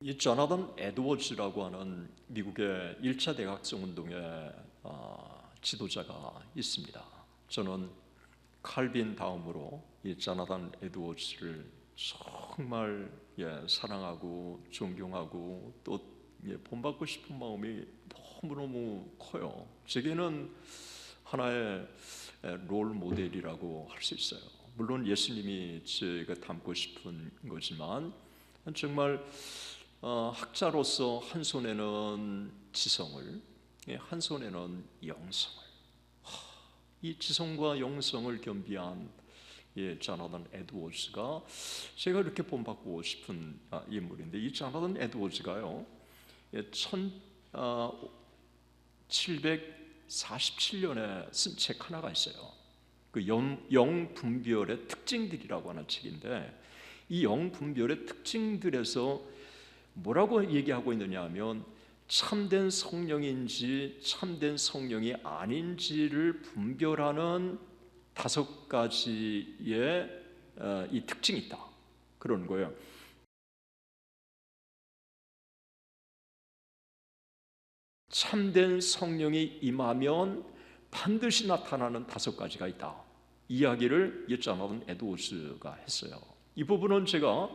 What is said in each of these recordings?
이 조나단 에드워즈라고 하는 미국의 1차 대각성 운동의 지도자가 있습니다. 저는 칼빈 다음으로 이 조나단 에드워즈를 정말 사랑하고 존경하고 또 본받고 싶은 마음이 너무너무 커요. 제게는 하나의 롤 모델이라고 할 수 있어요. 물론 예수님이 제가 닮고 싶은 거지만 정말 학자로서 한 손에는 지성을, 한 손에는 영성을, 이 지성과 영성을 겸비한 조나단 에드워즈가 제가 이렇게 본받고 싶은 인물인데, 이 조나단 에드워즈가요 1747년에 쓴 책 하나가 있어요. 그 영분별의 특징들이라고 하는 책인데, 이 영분별의 특징들에서 뭐라고 얘기하고 있느냐 하면, 참된 성령인지 참된 성령이 아닌지를 분별하는 5가지의 이 특징이 있다, 그런 거예요. 참된 성령이 임하면 반드시 나타나는 5가지가 있다, 이야기를 조나단 에드워즈가 했어요. 이 부분은 제가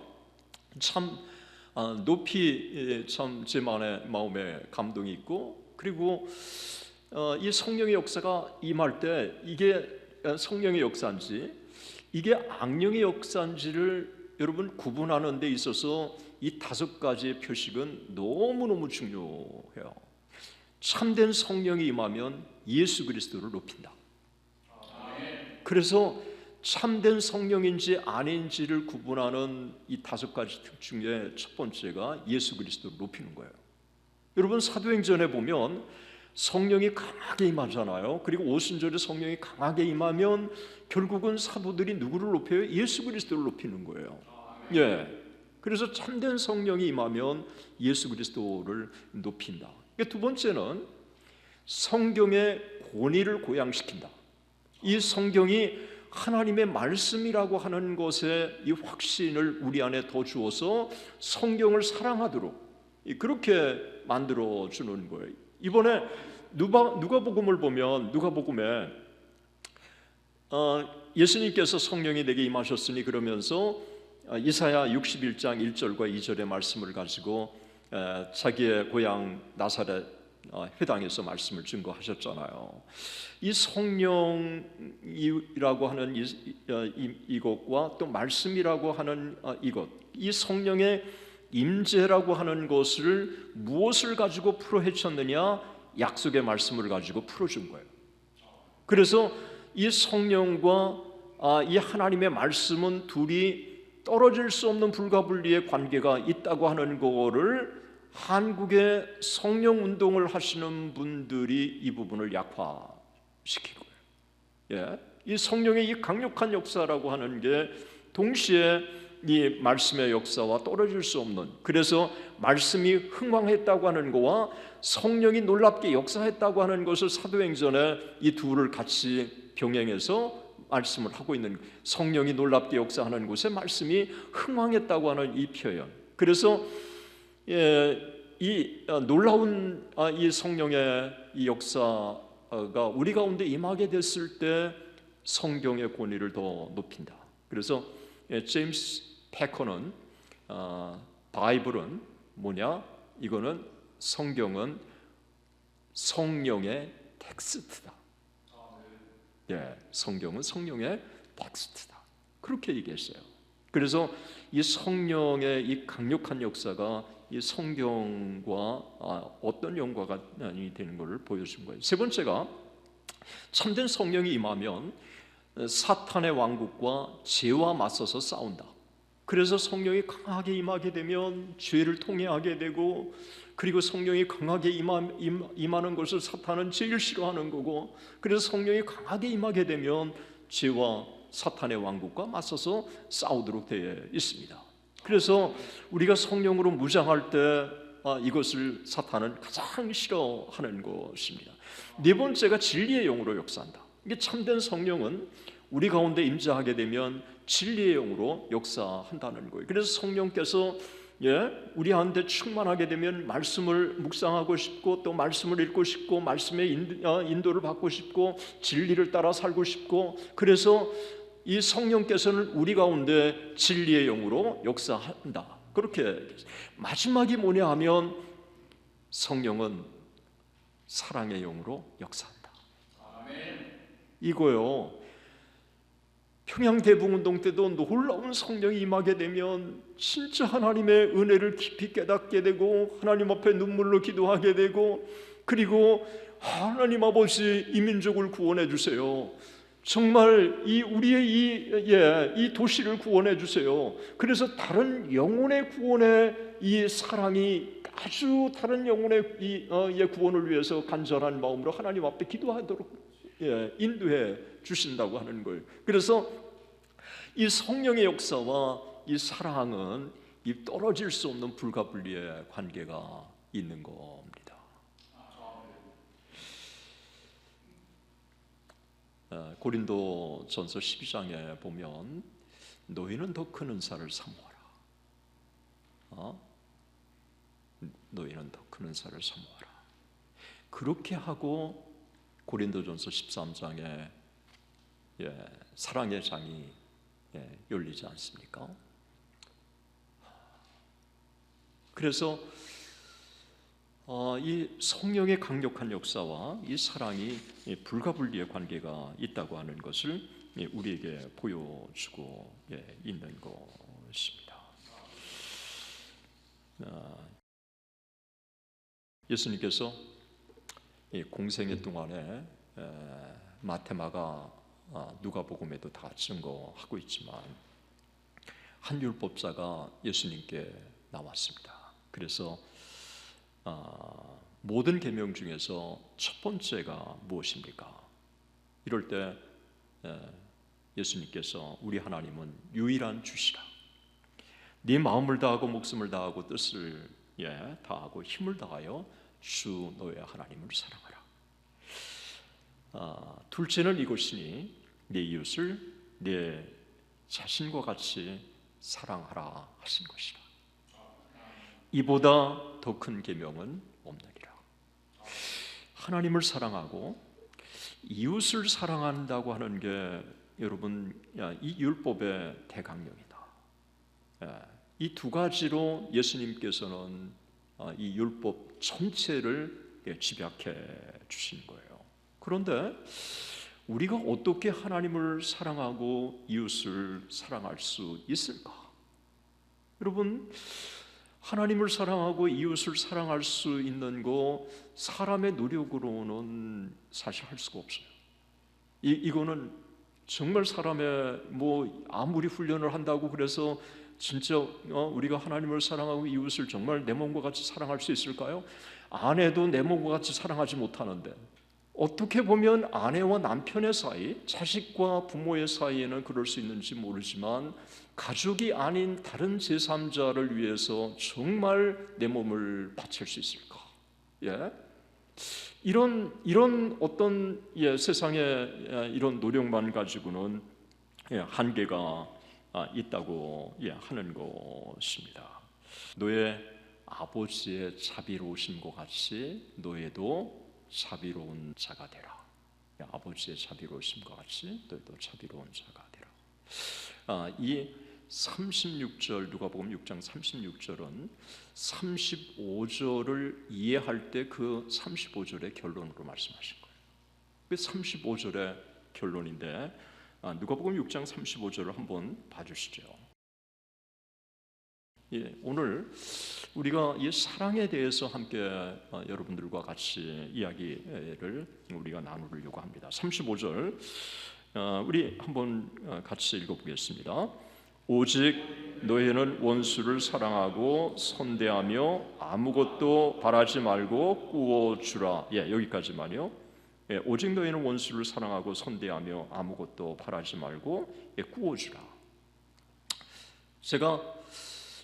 참 높이 제 마음에 감동이 있고, 그리고 이 성령의 역사가 임할 때 이게 성령의 역사인지 이게 악령의 역사인지를 여러분 구분하는 데 있어서 이 5가지의 표식은 너무너무 중요해요. 참된 성령이 임하면 예수 그리스도를 높인다. 그래서 참된 성령인지 아닌지를 구분하는 이 5가지 특 중에 첫 번째가 예수 그리스도를 높이는 거예요. 여러분, 사도행전에 보면 성령이 강하게 임하잖아요. 그리고 오순절에 성령이 강하게 임하면 결국은 사도들이 누구를 높여요? 예수 그리스도를 높이는 거예요. 그래서 참된 성령이 임하면 예수 그리스도를 높인다. 두 번째는 성경의 권위를 고양시킨다. 이 성경이 하나님의 말씀이라고 하는 것에 이 확신을 우리 안에 더 주어서 성경을 사랑하도록 그렇게 만들어 주는 거예요. 이번에 누가복음을 보면, 누가복음에 예수님께서 성령이 내게 임하셨으니 그러면서 이사야 61장 1절과 2절의 말씀을 가지고 자기의 고향 나사렛 회당에서 말씀을 증거하셨잖아요. 이 성령이라고 하는 이것과 또 말씀이라고 하는 이것, 이 성령의 임재라고 하는 것을 무엇을 가지고 풀어헤쳤느냐? 약속의 말씀을 가지고 풀어준 거예요. 그래서 이 성령과 이 하나님의 말씀은 둘이 떨어질 수 없는 불가분리의 관계가 있다고 하는 거를 한국의 성령 운동을 하시는 분들이 이 부분을 약화시킨 거예요. 이 성령의 이 강력한 역사라고 하는 게 동시에 이 말씀의 역사와 떨어질 수 없는, 그래서 말씀이 흥왕했다고 하는 거와 성령이 놀랍게 역사했다고 하는 것을 사도행전에 이 둘을 같이 병행해서 말씀을 하고 있는, 성령이 놀랍게 역사하는 곳에 말씀이 흥왕했다고 하는 이 표현. 그래서 이 놀라운 이 성령의 이 역사가 우리 가운데 임하게 됐을 때 성경의 권위를 더 높인다. 그래서 제임스 패커는 바이블은 뭐냐? 이거는 성경은 성령의 텍스트다. 성경은 성령의 텍스트다. 그렇게 얘기했어요. 그래서 이 성령의 이 강력한 역사가 이 성경과 어떤 연관이 되는 것을 보여준 거예요. 세 번째가 참된 성령이 임하면 사탄의 왕국과 죄와 맞서서 싸운다. 그래서 성령이 강하게 임하게 되면 죄를 통회하게 되고, 그리고 성령이 강하게 임하는 것을 사탄은 제일 싫어하는 거고, 그래서 성령이 강하게 임하게 되면 죄와 사탄의 왕국과 맞서서 싸우도록 되어 있습니다. 그래서 우리가 성령으로 무장할 때 이것을 사탄은 가장 싫어하는 것입니다. 네 번째가 진리의 영으로 역사한다. 이게 참된 성령은 우리 가운데 임재하게 되면 진리의 영으로 역사한다는 거예요. 그래서 성령께서 우리한테 충만하게 되면 말씀을 묵상하고 싶고 또 말씀을 읽고 싶고 말씀의 인도를 받고 싶고 진리를 따라 살고 싶고, 그래서 이 성령께서는 우리 가운데 진리의 영으로 역사한다. 그렇게 마지막이 뭐냐 하면 성령은 사랑의 영으로 역사한다. 이거요. 평양 대붕운동 때도 놀라운 성령이 임하게 되면 진짜 하나님의 은혜를 깊이 깨닫게 되고 하나님 앞에 눈물로 기도하게 되고, 그리고 하나님 아버지 이 민족을 구원해 주세요. 정말 이 우리의 이 도시를 구원해 주세요. 그래서 다른 영혼의 구원의 이 사랑이 아주 다른 영혼의 이 구원을 위해서 간절한 마음으로 하나님 앞에 기도하도록 인도해 주신다고 하는 거예요. 그래서 이 성령의 역사와 이 사랑은 이 떨어질 수 없는 불가분리의 관계가 있는 겁니다. 고린도전서 12장에 보면 너희는 더 큰 은사를 사모하라. 너희는 더 큰 은사를 사모하라. 그렇게 하고 고린도전서 13장에 사랑의 장이 열리지 않습니까? 그래서 이 성령의 강력한 역사와 이 사랑이 불가분리의 관계가 있다고 하는 것을 우리에게 보여주고 있는 것입니다. 예수님께서 공생애 동안에 마태마가 누가복음에도 다 증거하고 있지만 한 율법사가 예수님께 나왔습니다. 그래서 모든 계명 중에서 첫 번째가 무엇입니까? 이럴 때 예수님께서 우리 하나님은 유일한 주시라. 네 마음을 다하고 목숨을 다하고 뜻을 다하고 힘을 다하여 주 너의 하나님을 사랑하라. 둘째는 이것이니 네 이웃을 네 자신과 같이 사랑하라 하신 것이라. 이보다 더 큰 계명은 없느니라. 하나님을 사랑하고 이웃을 사랑한다고 하는 게 여러분 이 율법의 대강령이다. 이 두 가지로 예수님께서는 이 율법 전체를 집약해 주신 거예요. 그런데 우리가 어떻게 하나님을 사랑하고 이웃을 사랑할 수 있을까? 여러분, 하나님을 사랑하고 이웃을 사랑할 수 있는 거 사람의 노력으로는 사실 할 수가 없어요. 이거는 정말 사람의 아무리 훈련을 한다고 그래서 진짜 우리가 하나님을 사랑하고 이웃을 정말 내 몸과 같이 사랑할 수 있을까요? 아내도 내 몸과 같이 사랑하지 못하는데, 어떻게 보면 아내와 남편의 사이, 자식과 부모의 사이에는 그럴 수 있는지 모르지만 가족이 아닌 다른 제3자를 위해서 정말 내 몸을 바칠 수 있을까? 이런 어떤 세상의 이런 노력만 가지고는 한계가 있다고 하는 것입니다. 너의 아버지의 자비로우심과 같이 너희도 자비로운 자가 되라. 아버지의 자비로우심과 같이 너희도 자비로운 자가 되라. 이 36절 누가복음 6장 36절은 35절을 이해할 때 그 35절의 결론으로 말씀하신 거예요. 그 35절의 결론인데 누가복음 6장 35절을 한번 봐주시죠. 오늘 우리가 이 사랑에 대해서 함께 여러분들과 같이 이야기를 우리가 나누려고 합니다. 35절 우리 한번 같이 읽어보겠습니다. 오직 너희는 원수를 사랑하고 선대하며 아무것도 바라지 말고 꾸어주라. 여기까지만요. 오직 너희는 원수를 사랑하고 선대하며 아무것도 바라지 말고 꾸어주라. 제가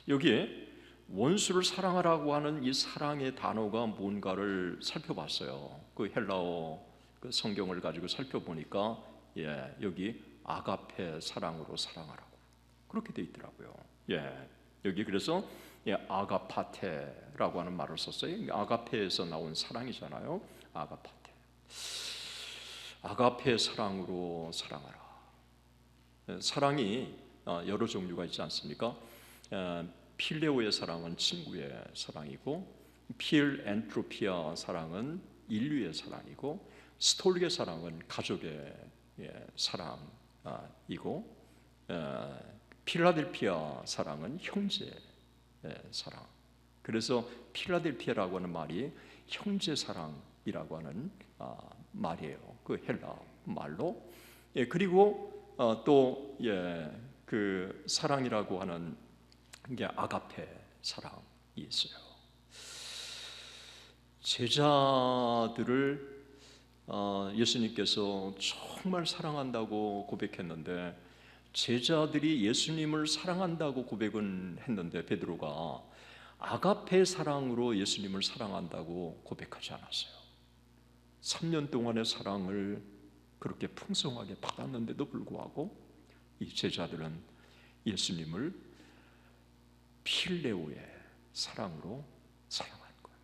여기에 원수를 사랑하라고 하는 이 사랑의 단어가 뭔가를 살펴봤어요. 그 헬라어 그 성경을 가지고 살펴보니까 여기 아가페 사랑으로 사랑하라고 그렇게 돼 있더라고요. 여기 그래서 아가파테라고 하는 말을 썼어요. 아가페에서 나온 사랑이잖아요. 아가파테. 아가페 사랑으로 사랑하라. 사랑이 여러 종류가 있지 않습니까? 필레오의 사랑은 친구의 사랑이고, 필엔트로피아 사랑은 인류의 사랑이고, 스톨릭의 사랑은 가족의 사랑이고, 필라델피아 사랑은 형제의 사랑. 그래서 필라델피아라고 하는 말이 형제 사랑이라고 하는 말이에요. 그 헬라 말로. 그리고 또 그 사랑이라고 하는 게 아가페 사랑이 있어요. 제자들을 예수님께서 정말 사랑한다고 고백했는데, 제자들이 예수님을 사랑한다고 고백은 했는데 베드로가 아가페 사랑으로 예수님을 사랑한다고 고백하지 않았어요. 3년 동안의 사랑을 그렇게 풍성하게 받았는데도 불구하고 이 제자들은 예수님을 필레오의 사랑으로 사랑한 거예요.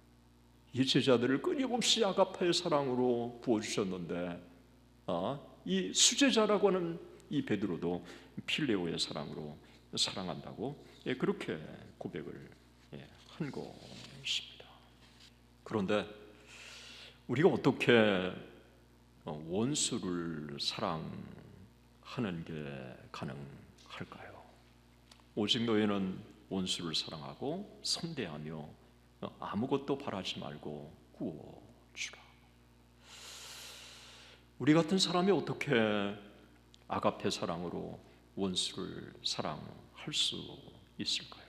이 제자들을 끊임없이 아가페의 사랑으로 부어주셨는데, 이 수제자라고 하는 이 베드로도 필레오의 사랑으로 사랑한다고 그렇게 고백을 한 것입니다. 그런데 우리가 어떻게 원수를 사랑하는 게 가능할까요? 오직 너희는 원수를 사랑하고 선대하며 아무것도 바라지 말고 구워주라. 우리 같은 사람이 어떻게 아가페 사랑으로 원수를 사랑할 수 있을까요?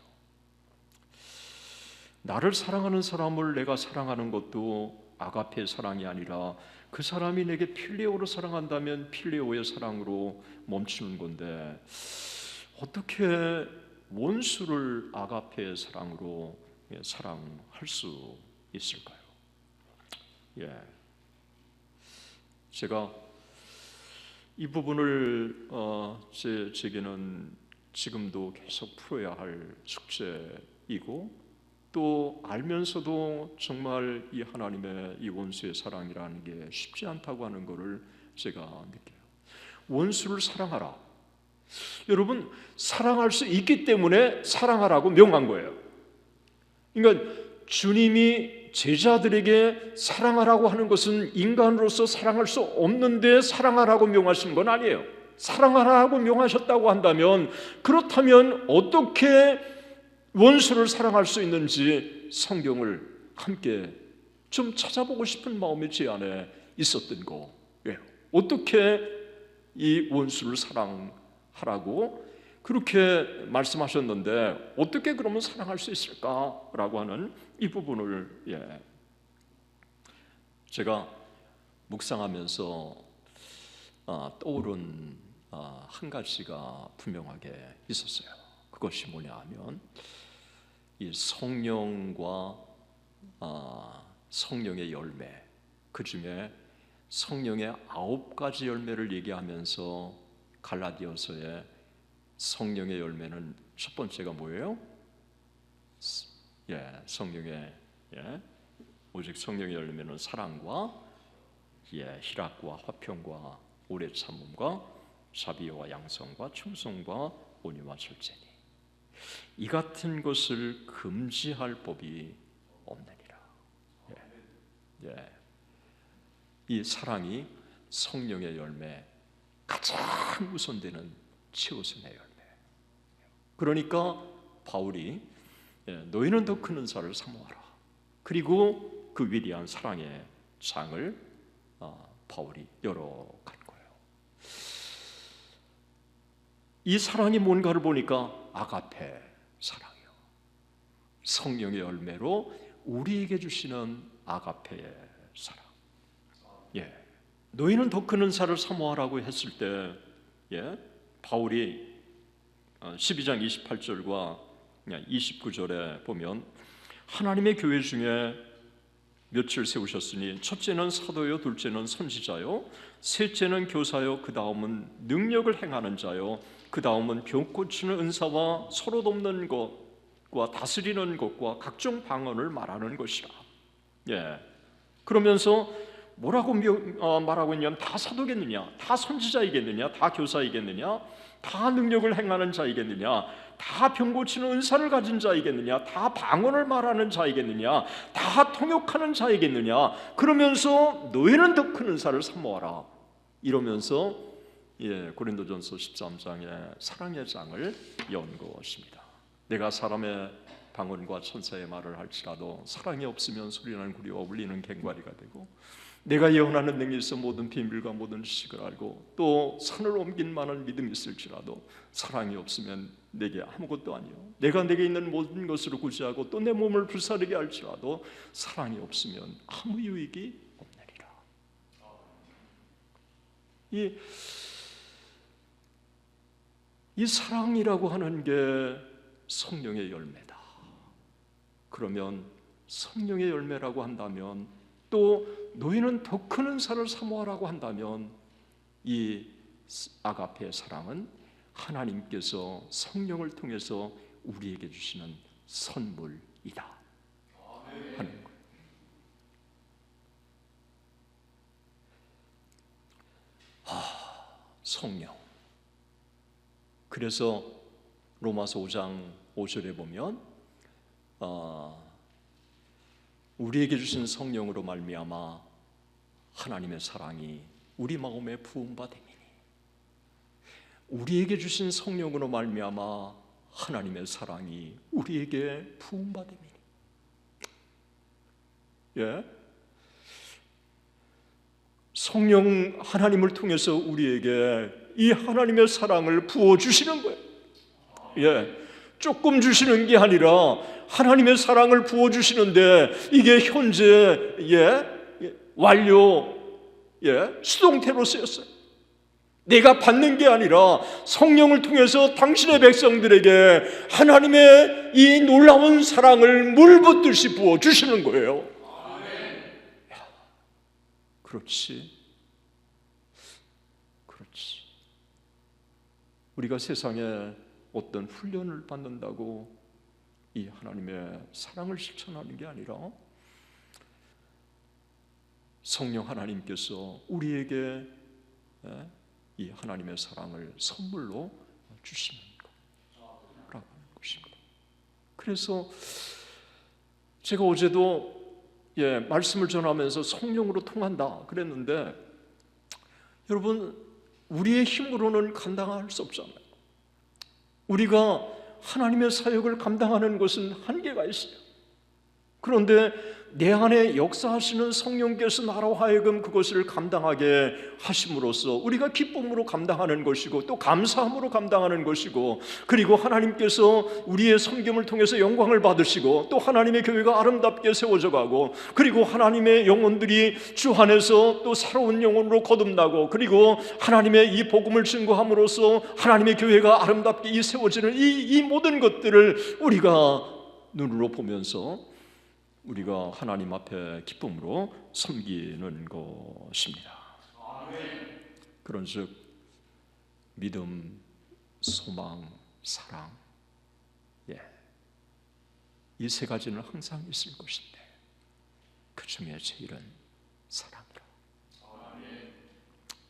나를 사랑하는 사람을 내가 사랑하는 것도 아가페 사랑이 아니라 그 사람이 내게 필레오로 사랑한다면 필레오의 사랑으로 멈추는 건데, 어떻게 원수를 아가페의 사랑으로 사랑할 수 있을까요? 제가 이 부분을 제게는 지금도 계속 풀어야 할 숙제이고, 또 알면서도 정말 이 하나님의 이 원수의 사랑이라는 게 쉽지 않다고 하는 것을 제가 느껴요. 원수를 사랑하라. 여러분, 사랑할 수 있기 때문에 사랑하라고 명한 거예요. 그러니까 주님이 제자들에게 사랑하라고 하는 것은 인간으로서 사랑할 수 없는데 사랑하라고 명하신 건 아니에요. 사랑하라고 명하셨다고 한다면, 그렇다면 어떻게 원수를 사랑할 수 있는지 성경을 함께 좀 찾아보고 싶은 마음이 제 안에 있었던 거예요. 어떻게 이 원수를 사랑하라고 그렇게 말씀하셨는데 어떻게 그러면 사랑할 수 있을까라고 하는 이 부분을 제가 묵상하면서 떠오른 한 가지가 분명하게 있었어요. 그것이 뭐냐 하면, 이 성령과 성령의 열매, 그 중에 성령의 9가지 열매를 얘기하면서 갈라디아서에 성령의 열매는 첫 번째가 뭐예요? 성령의 오직 성령의 열매는 사랑과 희락과 화평과 오래 참음과 자비와 양성과 충성과 온유와 절제니 이 같은 것을 금지할 법이 없느니라. 이 사랑이 성령의 열매, 가장 우선되는 최우선의 열매. 그러니까 바울이 너희는 더 큰 은사를 사모하라. 그리고 그 위대한 사랑의 장을 바울이 열어간 거예요. 이 사랑이 뭔가를 보니까 아가페 사랑이요. 성령의 열매로 우리에게 주시는 아가페의 사랑. 너희는 더 큰 은사를 사모하라고 했을 때 바울이 12장 28절과 29절에 보면 하나님의 교회 중에 몇을 세우셨으니 첫째는 사도요, 둘째는 선지자요, 셋째는 교사요, 그 다음은 능력을 행하는 자요, 그 다음은 병 고치는 은사와 서로 돕는 것, 것과 다스리는 것과 각종 방언을 말하는 것이라. 예. 그러면서 뭐라고 말하고 있냐면 다 사도겠느냐, 다 선지자이겠느냐, 다 교사이겠느냐, 다 능력을 행하는 자이겠느냐, 다 병 고치는 은사를 가진 자이겠느냐, 다 방언을 말하는 자이겠느냐, 다 통역하는 자이겠느냐. 그러면서 너희는 더 큰 은사를 사모하라. 이러면서 고린도전서 13장에 사랑의 장을 연 것입니다. 내가 사람의 방언과 천사의 말을 할지라도 사랑이 없으면 소리나는 구리와 울리는 괭과리가 되고, 내가 예언하는 능력이 있어 모든 비밀과 모든 지식을 알고 또 산을 옮긴 만한 믿음이 있을지라도 사랑이 없으면 내게 아무것도 아니요, 내가 내게 있는 모든 것으로 구제하고 또 내 몸을 불사르게 할지라도 사랑이 없으면 아무 유익이 없느니라. 이 사랑이라고 하는 게 성령의 열매다. 그러면 성령의 열매라고 한다면, 또 너희는 더 큰 은사를 사모하라고 한다면, 이 아가페의 사랑은 하나님께서 성령을 통해서 우리에게 주시는 선물이다 하는 거예요. 성령. 그래서 로마서 5장 5절에 보면 우리에게 주신 성령으로 말미암아 하나님의 사랑이 우리 마음에 부음받음이니, 우리에게 주신 성령으로 말미암아 하나님의 사랑이 우리에게 부음받음이니. 성령 하나님을 통해서 우리에게 이 하나님의 사랑을 부어주시는 거예요. 조금 주시는 게 아니라 하나님의 사랑을 부어주시는데, 이게 현재 완료 수동태로 쓰였어요. 내가 받는 게 아니라 성령을 통해서 당신의 백성들에게 하나님의 이 놀라운 사랑을 물붓듯이 부어주시는 거예요. 그렇지. 우리가 세상에 어떤 훈련을 받는다고 이 하나님의 사랑을 실천하는 게 아니라 성령 하나님께서 우리에게 이 하나님의 사랑을 선물로 주시는 거라고 하는 것입니다. 그래서 제가 어제도 말씀을 전하면서 성령으로 통한다 그랬는데, 여러분, 우리의 힘으로는 감당할 수 없잖아요. 우리가 하나님의 사역을 감당하는 것은 한계가 있어요. 그런데 내 안에 역사하시는 성령께서 나로 하여금 그것을 감당하게 하심으로써 우리가 기쁨으로 감당하는 것이고, 또 감사함으로 감당하는 것이고, 그리고 하나님께서 우리의 섬김을 통해서 영광을 받으시고, 또 하나님의 교회가 아름답게 세워져 가고, 그리고 하나님의 영혼들이 주 안에서 또 새로운 영혼으로 거듭나고, 그리고 하나님의 이 복음을 증거함으로써 하나님의 교회가 아름답게 이 세워지는 이 모든 것들을 우리가 눈으로 보면서 우리가 하나님 앞에 기쁨으로 섬기는 것입니다. 그런즉 믿음, 소망, 사랑, 이 세 가지는 항상 있을 것인데 그 중에 제일은 사랑이라.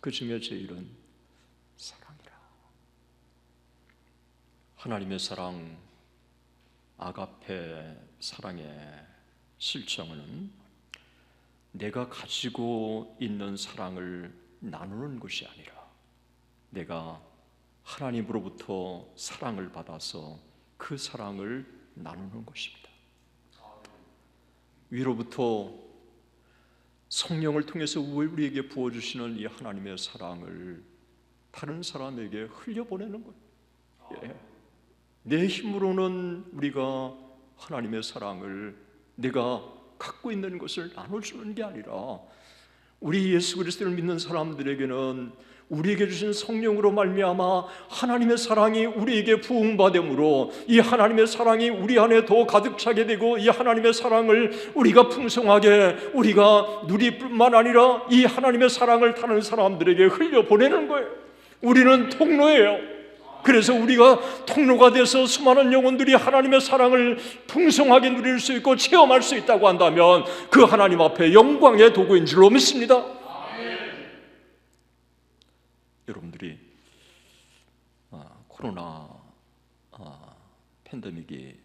그 중에 제일은 사랑이라. 하나님의 사랑, 아가페 사랑의 실정은 내가 가지고 있는 사랑을 나누는 것이 아니라 내가 하나님으로부터 사랑을 받아서 그 사랑을 나누는 것입니다. 위로부터 성령을 통해서 우리에게 부어주시는 이 하나님의 사랑을 다른 사람에게 흘려보내는 거예요. 내 힘으로는 우리가 하나님의 사랑을 내가 갖고 있는 것을 나눠주는 게 아니라, 우리 예수 그리스도를 믿는 사람들에게는 우리에게 주신 성령으로 말미암아 하나님의 사랑이 우리에게 부응받음으로 이 하나님의 사랑이 우리 안에 더 가득 차게 되고, 이 하나님의 사랑을 우리가 풍성하게 우리가 누릴 뿐만 아니라 이 하나님의 사랑을 다른 사람들에게 흘려보내는 거예요. 우리는 통로예요. 그래서 우리가 통로가 돼서 수많은 영혼들이 하나님의 사랑을 풍성하게 누릴 수 있고 체험할 수 있다고 한다면 그 하나님 앞에 영광의 도구인 줄로 믿습니다. 여러분들이 코로나 팬데믹이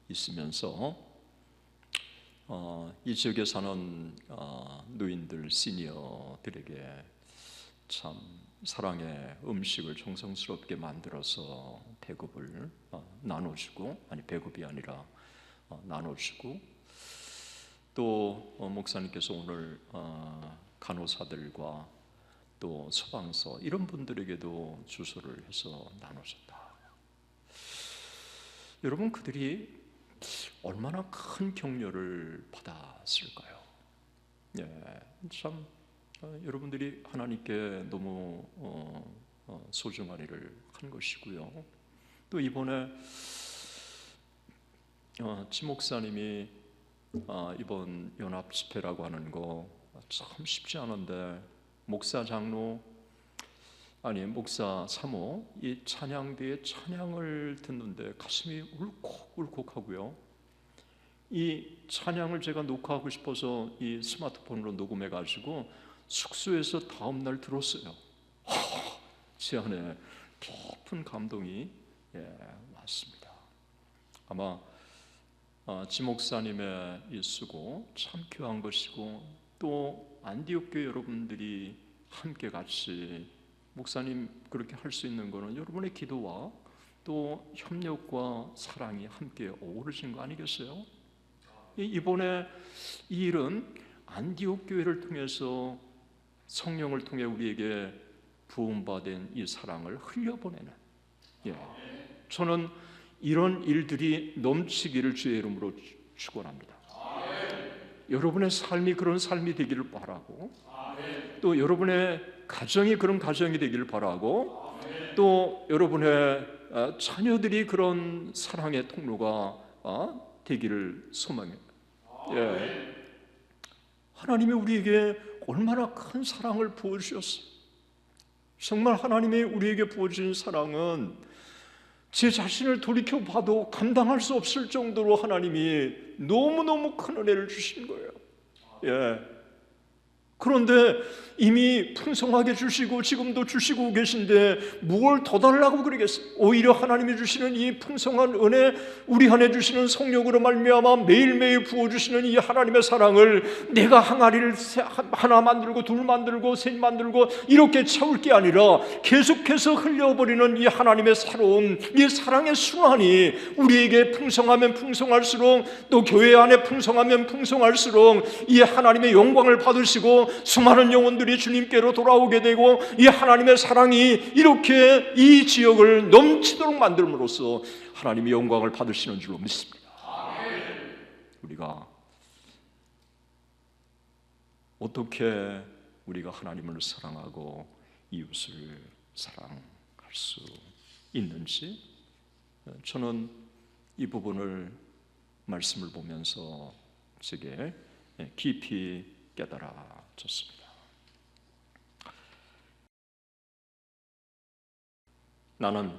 있으면서 이 지역에 사는 노인들, 시니어들에게 참 사랑의 음식을 정성스럽게 만들어서 배급을 나눠주고, 아니 배급이 아니라 나눠주고, 또 목사님께서 오늘 간호사들과 또 소방서 이런 분들에게도 주소를 해서 나누셨다. 여러분, 그들이 얼마나 큰 격려를 받았을까요? 참 여러분들이 하나님께 너무 소중한 일을 한 것이고요. 또 이번에 지 목사님이 이번 연합 집회라고 하는 거 참 쉽지 않은데 목사 장로 목사 사모 이 찬양대의 찬양을 듣는데 가슴이 울컥울컥하고요. 이 찬양을 제가 녹화하고 싶어서 이 스마트폰으로 녹음해 가지고 숙소에서 다음 날 들었어요. 제 안에 깊은 감동이 왔습니다. 아마 지 목사님의 이 수고 참 귀한 것이고, 또 안디옥 교회 여러분들이 함께 같이 목사님 그렇게 할 수 있는 것은 여러분의 기도와 또 협력과 사랑이 함께 어우러진 거 아니겠어요? 이번에 이 일은 안디옥 교회를 통해서 성령을 통해 우리에게 부음받은 이 사랑을 흘려보내는, 저는 이런 일들이 넘치기를 주의 이름으로 축원합니다. 여러분의 삶이 그런 삶이 되기를 바라고, 또 여러분의 가정이 그런 가정이 되기를 바라고, 또 여러분의 자녀들이 그런 사랑의 통로가 되기를 소망해요. 하나님이 우리에게 얼마나 큰 사랑을 부어주셨어요. 정말 하나님이 우리에게 부어주신 사랑은 제 자신을 돌이켜봐도 감당할 수 없을 정도로 하나님이 너무너무 큰 은혜를 주신 거예요. 그런데 이미 풍성하게 주시고 지금도 주시고 계신데 뭘 더 달라고 그러겠어요? 오히려 하나님이 주시는 이 풍성한 은혜, 우리 안에 주시는 성령으로 말미암아 매일매일 부어주시는 이 하나님의 사랑을 내가 항아리를 하나 만들고 둘 만들고 셋 만들고 이렇게 채울 게 아니라 계속해서 흘려버리는 이 하나님의 새로운 이 사랑의 순환이 우리에게 풍성하면 풍성할수록, 또 교회 안에 풍성하면 풍성할수록 이 하나님의 영광을 받으시고 수많은 영혼들이 주님께로 돌아오게 되고, 이 하나님의 사랑이 이렇게 이 지역을 넘치도록 만들므로써 하나님의 영광을 받으시는 줄로 믿습니다. 우리가 어떻게 우리가 하나님을 사랑하고 이웃을 사랑할 수 있는지, 저는 이 부분을 말씀을 보면서 제게 깊이 깨달아졌습니다. 나는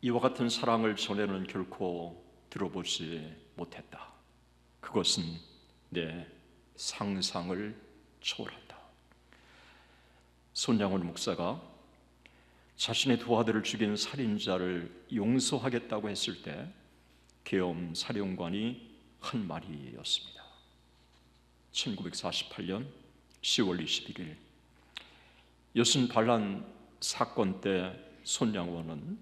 이와 같은 사랑을 전에는 결코 들어보지 못했다. 그것은 내 상상을 초월한다. 손양원 목사가 자신의 두 아들을 죽인 살인자를 용서하겠다고 했을 때 계엄 사령관이 한 말이었습니다. 1948년 10월 21일 여순 반란 사건 때 손양원은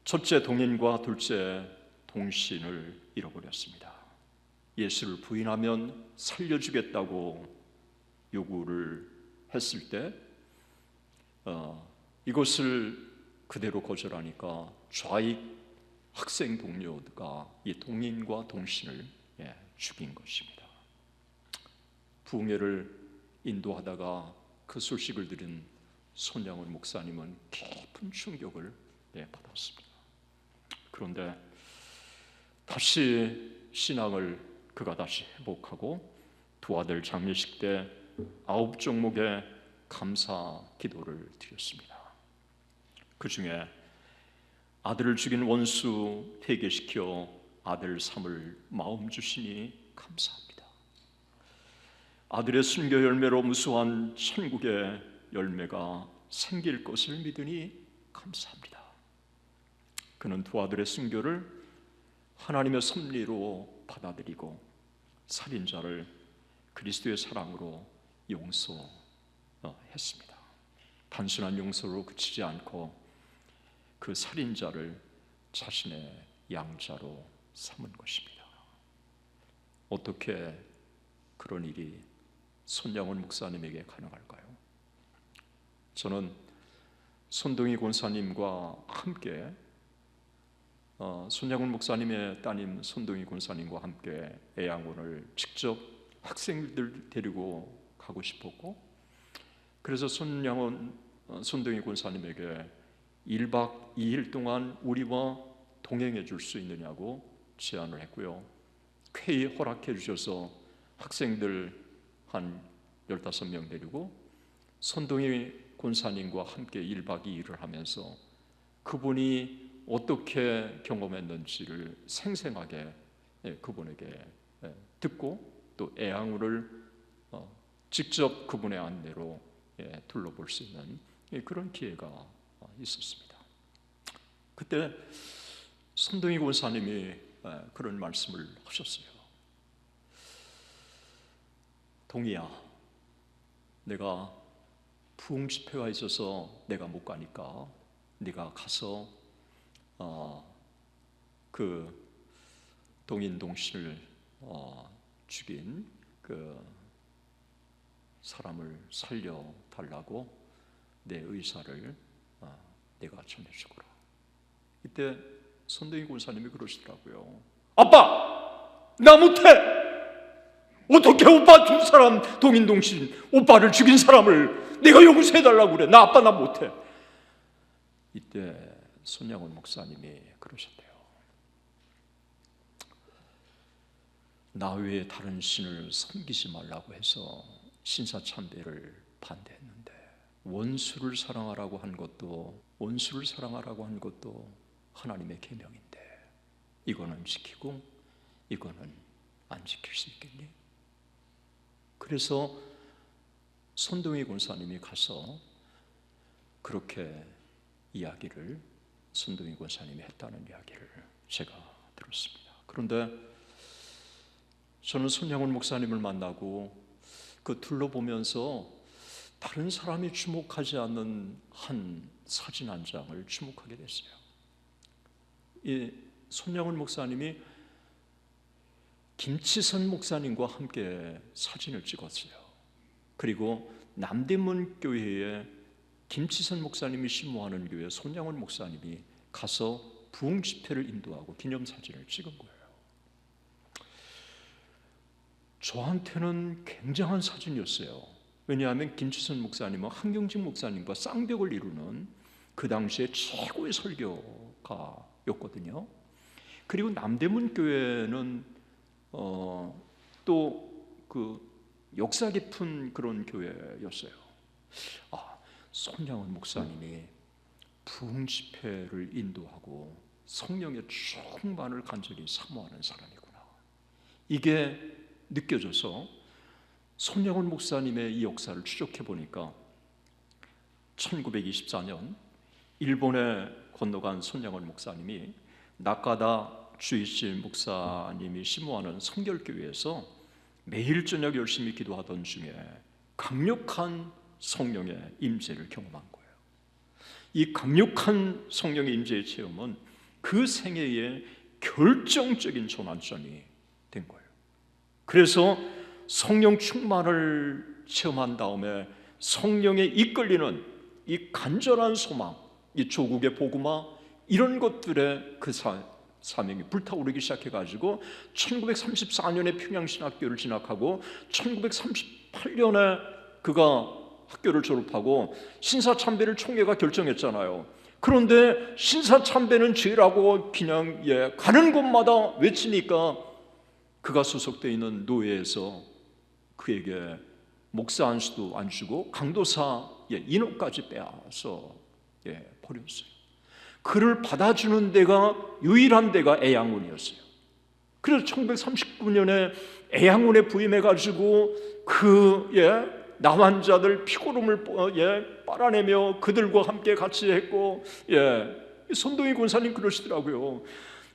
첫째 동인과 둘째 동신을 잃어버렸습니다. 예수를 부인하면 살려주겠다고 요구를 했을 때 이것을 그대로 거절하니까 좌익 학생 동료가 이 동인과 동신을 죽인 것입니다. 부흥회를 인도하다가 그 소식을 들은 손양원 목사님은 깊은 충격을 받았습니다. 그런데 다시 신앙을 그가 다시 회복하고 두 아들 장례식 때 9종목의 감사 기도를 드렸습니다. 그 중에 아들을 죽인 원수 회개시켜 아들 삼을 마음 주시니 감사합니다. 아들의 순교 열매로 무수한 천국의 열매가 생길 것을 믿으니 감사합니다. 그는 두 아들의 순교를 하나님의 섭리로 받아들이고 살인자를 그리스도의 사랑으로 용서했습니다. 단순한 용서로 그치지 않고 그 살인자를 자신의 양자로 삼은 것입니다. 어떻게 그런 일이 손양원 목사님에게 가능할까요? 저는 손동희 권사님과 함께 손양원 목사님의 따님 손동희 권사님과 함께 애양원을 직접 학생들 데리고 가고 싶었고, 그래서 손동희 권사님에게 1박 2일 동안 우리와 동행해 줄 수 있느냐고 제안을 했고요. 쾌히 허락해 주셔서 학생들 한 15명 데리고 손동희 권사님과 함께 1박 2일을 하면서 그분이 어떻게 경험했는지를 생생하게 그분에게 듣고 또 애양우를 직접 그분의 안내로 둘러볼 수 있는 그런 기회가 있었습니다. 그때 손동희 권사님이 그런 말씀을 하셨어요. 동희야, 내가 부흥 집회가 있어서 내가 못 가니까 네가 가서 그 동인동신을 죽인 그 사람을 살려달라고 내 의사를 내가 전해주거라. 이때 손동희 권사님이 그러시더라고요. 아빠, 나 못해. 어떻게 오빠 두 사람 동인동신 오빠를 죽인 사람을 내가 용서해달라고 그래. 나 아빠 나 못해. 이때 손양원 목사님이 그러셨대요. 나 외에 다른 신을 섬기지 말라고 해서 신사참배를 반대했는데 원수를 사랑하라고 한 것도 원수를 사랑하라고 한 것도 하나님의 계명인데 이거는 지키고 이거는 안 지킬 수 있겠니? 그래서 손동희 권사님이 가서 그렇게 이야기를 손동희 권사님이 했다는 이야기를 제가 들었습니다. 그런데 저는 손양원 목사님을 만나고 그 둘러보면서 다른 사람이 주목하지 않는 한 사진 한 장을 주목하게 됐어요. 이 손양원 목사님이 김치선 목사님과 함께 사진을 찍었어요. 그리고 남대문 교회에 김치선 목사님이 신모하는 교회 손양원 목사님이 가서 부흥 집회를 인도하고 기념사진을 찍은 거예요. 저한테는 굉장한 사진이었어요. 왜냐하면 김치선 목사님은 한경직 목사님과 쌍벽을 이루는 그 당시에 최고의 설교가였거든요. 그리고 남대문 교회는 또 그 역사 깊은 그런 교회였어요. 손양원 목사님이 부흥 집회를 인도하고 성령의 충만을 간절히 사모하는 사람이구나. 이게 느껴져서 손양원 목사님의 이 역사를 추적해 보니까 1924년 일본에 건너간 손양원 목사님이 나카다 주이시 목사님이 심호하는 성결교회에서 매일 저녁 열심히 기도하던 중에 강력한 성령의 임재를 경험한 거예요. 이 강력한 성령의 임재의 체험은 그 생애의 결정적인 전환점이 된 거예요. 그래서 성령 충만을 체험한 다음에 성령에 이끌리는 이 간절한 소망, 이 조국의 복음화 이런 것들에 그 사명이 불타오르기 시작해가지고 1934년에 평양신학교를 진학하고 1938년에 그가 학교를 졸업하고 신사참배를 총회가 결정했잖아요. 그런데 신사참배는 죄라고 그냥 가는 곳마다 외치니까 그가 소속되어 있는 노회에서 그에게 목사 안수도 안 주고 강도사 인원까지 빼앗아 버렸어요. 그를 받아주는 데가 유일한 데가 애양원이었어요. 그래서 1939년에 애양원에 부임해가지고 나환자들 피고름을 빨아내며 그들과 함께 같이 했고, 손동희 권사님 그러시더라고요.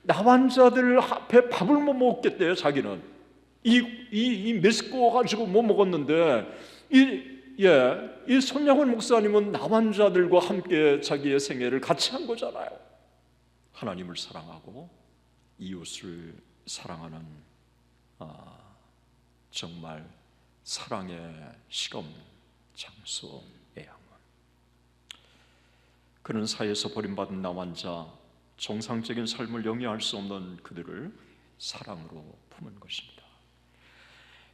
나환자들 앞에 밥을 못 먹겠대요. 자기는 이 메스꺼워 가지고 못 먹었는데 이 손양원 목사님은 나환자들과 함께 자기의 생애를 같이 한 거잖아요. 하나님을 사랑하고 이웃을 사랑하는 정말 사랑의 시검 장소 애양원. 그는 사회에서 버림받은 나환자, 정상적인 삶을 영위할 수 없는 그들을 사랑으로 품은 것입니다.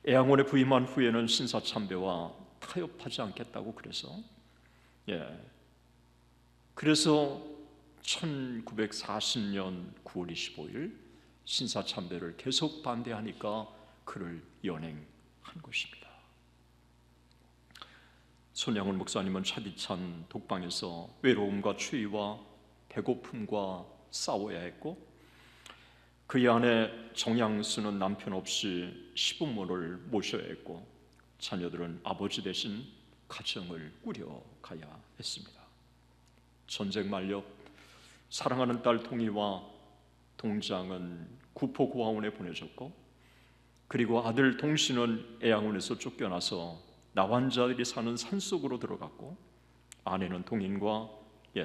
애양원에 부임한 후에는 신사참배와 타협하지 않겠다고 그래서 1940년 9월 25일 신사참배를 계속 반대하니까 그를 연행한 것입니다. 손양원 목사님은 차디찬 독방에서 외로움과 추위와 배고픔과 싸워야 했고, 그의 아내 정양수는 남편 없이 시부모를 모셔야 했고, 자녀들은 아버지 대신 가정을 꾸려가야 했습니다. 전쟁 만렵 사랑하는 딸 동희와 동장은 구포고아원에 보내졌고, 그리고 아들 동신은 애양원에서 쫓겨나서 나환자들이 사는 산속으로 들어갔고, 아내는 동인과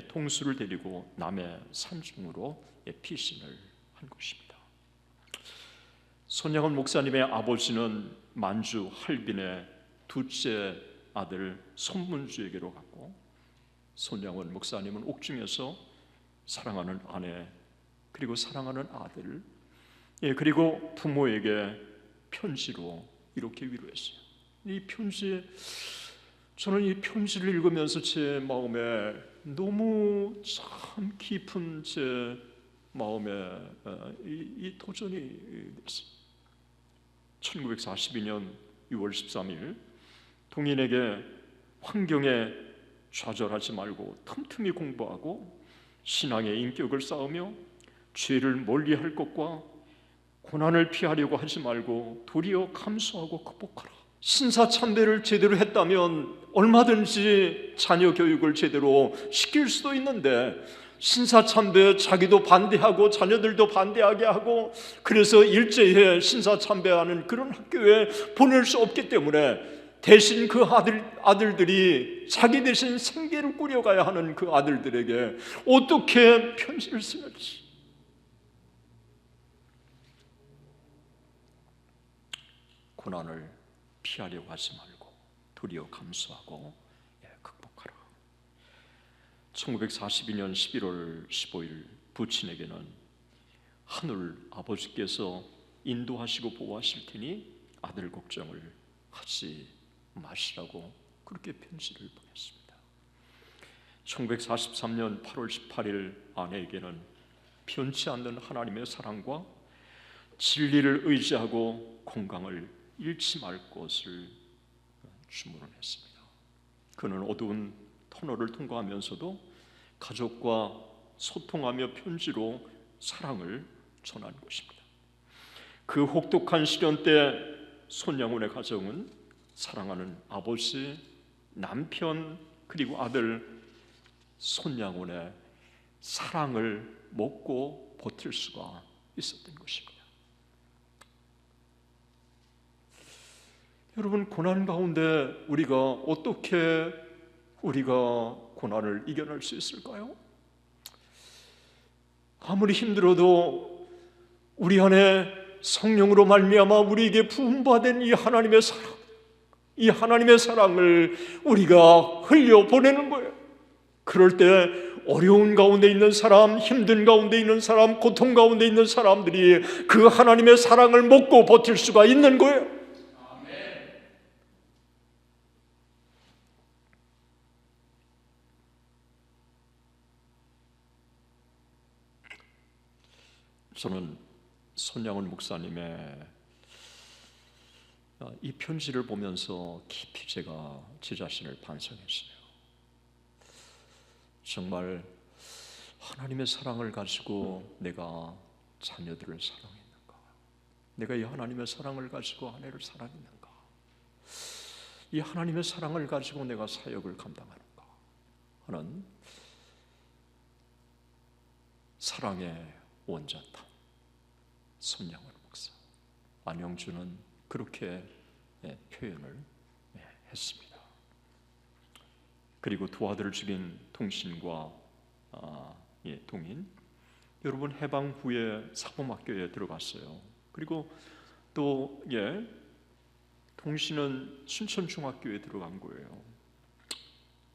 통수를 데리고 남해 산중으로 피신을 한 것입니다. 손양원 목사님의 아버지는 만주 할빈의 둘째 아들 손문주에게로 갔고, 손양원 목사님은 옥중에서 사랑하는 아내 그리고 사랑하는 아들 그리고 부모에게 편지로 이렇게 위로했어요. 이 편지, 저는 이 편지를 읽으면서 제 마음에 너무 참 깊은 제 마음에 이 도전이 됐어요. 1942년 6월 13일 동인에게 환경에 좌절하지 말고 틈틈이 공부하고 신앙의 인격을 쌓으며 죄를 멀리할 것과 고난을 피하려고 하지 말고 도리어 감수하고 극복하라. 신사참배를 제대로 했다면 얼마든지 자녀 교육을 제대로 시킬 수도 있는데, 신사참배 자기도 반대하고 자녀들도 반대하게 하고, 그래서 일제히 신사참배하는 그런 학교에 보낼 수 없기 때문에 대신 그 아들들이 자기 대신 생계를 꾸려가야 하는 그 아들들에게 어떻게 편지를 쓰는지, 고난을 피하려고 하지 말고 도리어 감수하고 극복하라. 1942년 11월 15일 부친에게는 하늘 아버지께서 인도하시고 보호하실 테니 아들 걱정을 하지 마시라고 그렇게 편지를 보냈습니다. 1943년 8월 18일 아내에게는 변치 않는 하나님의 사랑과 진리를 의지하고 건강을 잃지 말 것을 주문했습니다. 그는 어두운 터널을 통과하면서도 가족과 소통하며 편지로 사랑을 전한 것입니다. 그 혹독한 시련 때 손양원의 가정은 사랑하는 아버지, 남편 그리고 아들 손양원의 사랑을 먹고 버틸 수가 있었던 것입니다. 여러분, 고난 가운데 어떻게 우리가 고난을 이겨낼 수 있을까요? 아무리 힘들어도 우리 안에 성령으로 말미암아 우리에게 부음받은 이 하나님의 사랑, 이 하나님의 사랑을 우리가 흘려보내는 거예요. 그럴 때 어려운 가운데 있는 사람, 힘든 가운데 있는 사람, 고통 가운데 있는 사람들이 그 하나님의 사랑을 먹고 버틸 수가 있는 거예요. 저는 손양원 목사님의 이 편지를 보면서 깊이 제가 제 자신을 반성했어요. 정말 하나님의 사랑을 가지고 내가 자녀들을 사랑했는가? 내가 이 하나님의 사랑을 가지고 아내를 사랑했는가? 이 하나님의 사랑을 가지고 내가 사역을 감당하는가? 하는 사랑의 원자탄 손양원 목사 안영주는 그렇게 표현을 했습니다. 그리고 두 아들을 죽인 동신과 동인, 여러분 해방 후에 사범학교에 들어갔어요. 그리고 또 동신은 순천중학교에 들어간 거예요.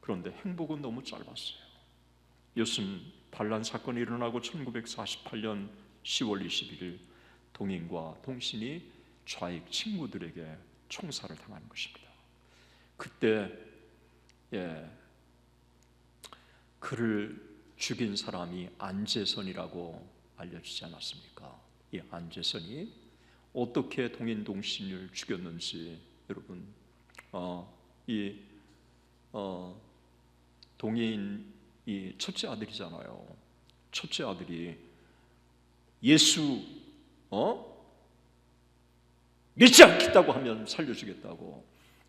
그런데 행복은 너무 짧았어요. 요슨 반란 사건이 일어나고 1948년 10월 21일 동인과 동신이 좌익 친구들에게 총살을 당하는 것입니다. 그때 그를 죽인 사람이 안재선이라고 알려지지 않았습니까? 이 안재선이 어떻게 동인 동신을 죽였는지 여러분, 동인이 첫째 아들이잖아요. 첫째 아들이 예수 믿지 않겠다고 하면 살려주겠다고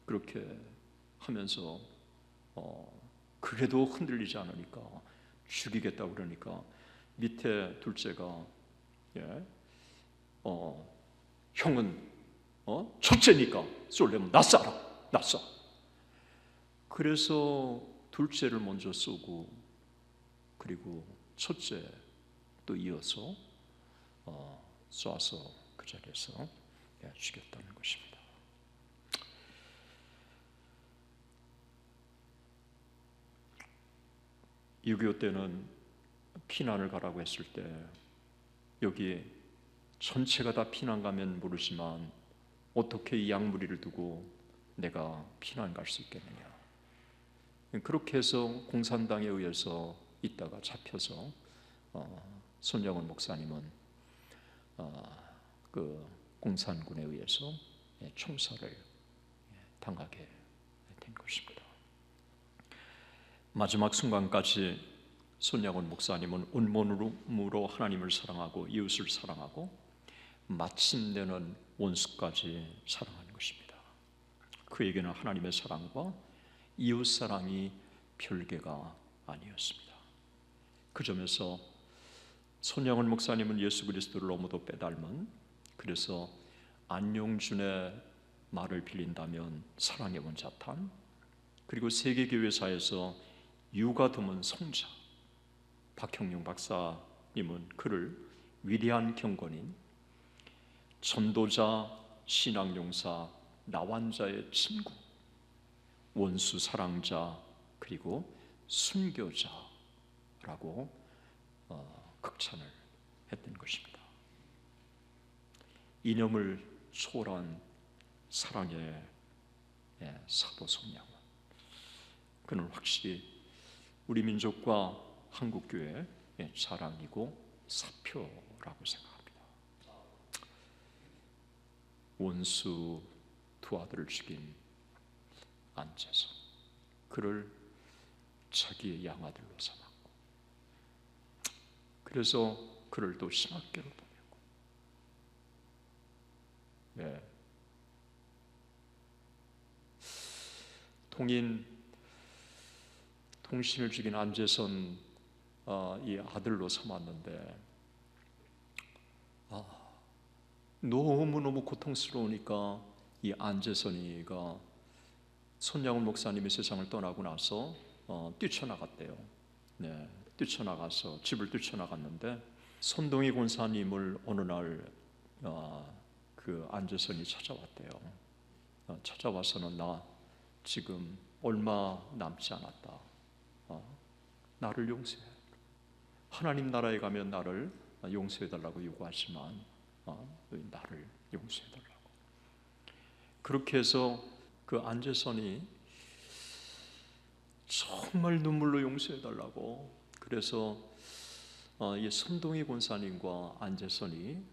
그렇게 하면서 그래도 흔들리지 않으니까 죽이겠다고 그러니까 밑에 둘째가 형은 첫째니까 쏠려면 나 쏴라, 나 쏴. 그래서 둘째를 먼저 쏘고 그리고 첫째 또 이어서 쏴서 그 자리에서 죽였다는 것입니다. (6.25) 때는 피난을 가라고 했을 때 여기 전체가 다 피난 가면 모르지만 어떻게 이 양무리를 두고 내가 피난 갈 수 있겠느냐. 그렇게 해서 공산당에 의해서 있다가 잡혀서 손영원 목사님은 그 공산군에 의해서 총살을 당하게 된 것입니다. 마지막 순간까지 손영원 목사님은 온몸으로 하나님을 사랑하고 이웃을 사랑하고 마침내는 원수까지 사랑하는 것입니다. 그에게는 하나님의 사랑과 이웃 사랑이 별개가 아니었습니다. 그 점에서 손영원 목사님은 예수 그리스도를 너무도 빼닮은, 그래서 안용준의 말을 빌린다면 사랑의 원자탄, 그리고 세계교회사에서 유가 드문 성자 박형룡 박사님은 그를 위대한 경건인, 전도자, 신앙용사, 나환자의 친구, 원수 사랑자, 그리고 순교자라고 극찬을 했던 것입니다. 이념을 초월한 사랑의 사도 손양원, 그는 확실히 우리 민족과 한국교회의 자랑이고 사표라고 생각합니다. 원수 두 아들을 죽인 안재선, 그를 자기의 양아들로 삼았고, 그래서 그를 또 신학교로 보내고, 동신을 죽인 안재선 이 아들로 삼았는데 너무너무 고통스러우니까 이 안재선이가 손양원 목사님이 세상을 떠나고 나서 뛰쳐나갔대요. 뛰쳐나가서 집을 뛰쳐나갔는데 손동희 권사님을 어느 날 그 안재선이 찾아왔대요. 찾아와서는 나 지금 얼마 남지 않았다. 나를 용서해. 하나님 나라에 가면 나를 용서해달라고 요구하지만 나를 용서해달라고. 그렇게 해서 그 안재선이 정말 눈물로 용서해달라고, 그래서 이 손동희 권사님과 안재선이